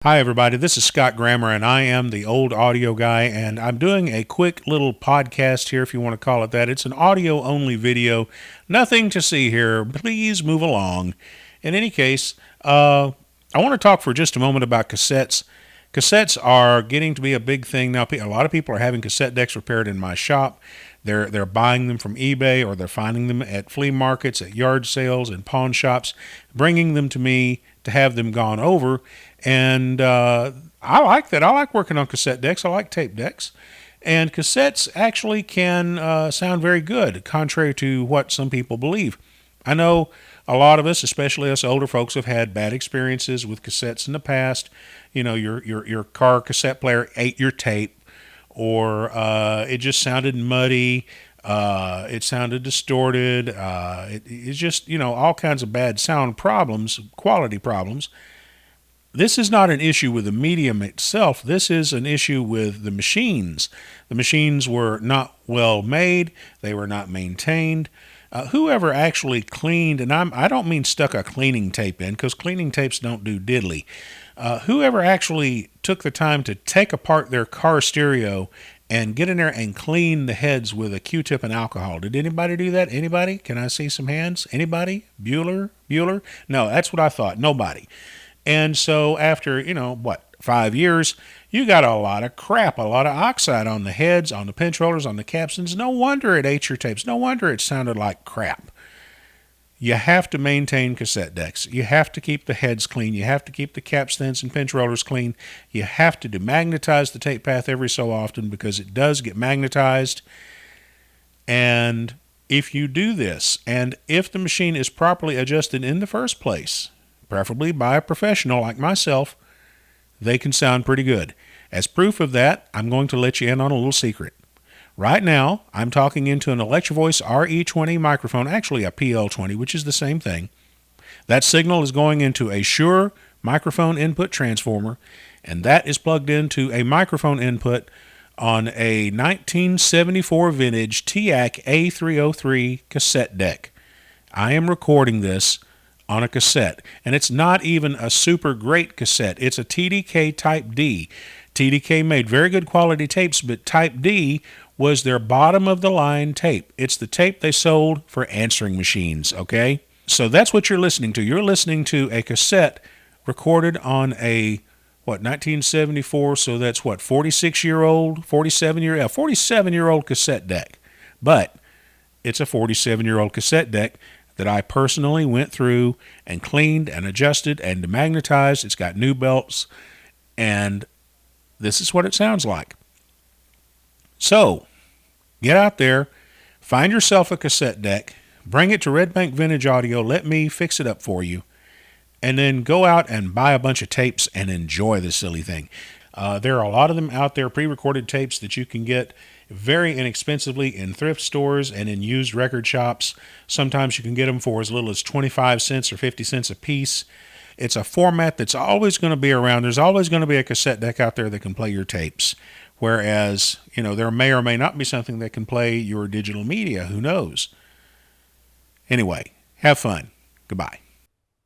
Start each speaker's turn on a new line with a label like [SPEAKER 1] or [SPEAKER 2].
[SPEAKER 1] Hi, everybody. This is Scott Grammer, and I am the old audio guy, and I'm doing a quick little podcast here, if you want to call it that. It's an audio-only video. Nothing to see here. Please move along. In any case, I want to talk for just a moment about cassettes. Cassettes are getting to be a big thing now. A lot of people are having cassette decks repaired in my shop. They're buying them from eBay, or they're finding them at flea markets, at yard sales, and pawn shops, bringing them to me to have them gone over. And I like that. I like working on cassette decks. I like tape decks. And cassettes actually can sound very good, contrary to what some people believe. I know a lot of us, especially us older folks, have had bad experiences with cassettes in the past. You know, your car cassette player ate your tape, or it just sounded muddy. It sounded distorted. It's just, all kinds of bad sound problems, quality problems. This is not an issue with the medium itself. This is an issue with the machines. The machines were not well made. They were not maintained. Whoever actually cleaned, and I don't mean stuck a cleaning tape in, because cleaning tapes don't do diddly. Whoever actually took the time to take apart their car stereo and get in there and clean the heads with a Q-tip and alcohol. Did anybody do that? Anybody? Can I see some hands? Anybody? Bueller? No, that's what I thought. Nobody. And so after, 5 years, you got a lot of crap, a lot of oxide on the heads, on the pinch rollers, on the capstans. No wonder it ate your tapes. No wonder it sounded like crap. You have to maintain cassette decks. You have to keep the heads clean. You have to keep the capstans and pinch rollers clean. You have to demagnetize the tape path every so often, because it does get magnetized. And if you do this, and if the machine is properly adjusted in the first place, preferably by a professional like myself, they can sound pretty good. As proof of that, I'm going to let you in on a little secret. Right now, I'm talking into an Electrovoice RE20 microphone, actually a PL20, which is the same thing. That signal is going into a Shure microphone input transformer, and that is plugged into a microphone input on a 1974 vintage TDK A303 cassette deck. I am recording this on a cassette, and it's not even a super great cassette. It's a TDK Type D. TDK made very good quality tapes, but Type D was their bottom of the line tape. It's the tape they sold for answering machines, okay? So that's what you're listening to. You're listening to a cassette recorded on a 1974, so that's 47-year-old cassette deck. But it's a 47-year-old cassette deck that I personally went through and cleaned and adjusted and demagnetized. It's got new belts, and this is what it sounds like. So, get out there, find yourself a cassette deck, bring it to Red Bank Vintage Audio, let me fix it up for you, and then go out and buy a bunch of tapes and enjoy the silly thing. There are a lot of them out there, pre-recorded tapes that you can get very inexpensively in thrift stores and in used record shops. Sometimes you can get them for as little as 25 cents or 50 cents a piece. It's a format that's always going to be around. There's always going to be a cassette deck out there that can play your tapes. Whereas, there may or may not be something that can play your digital media. Who knows? Anyway, have fun. Goodbye.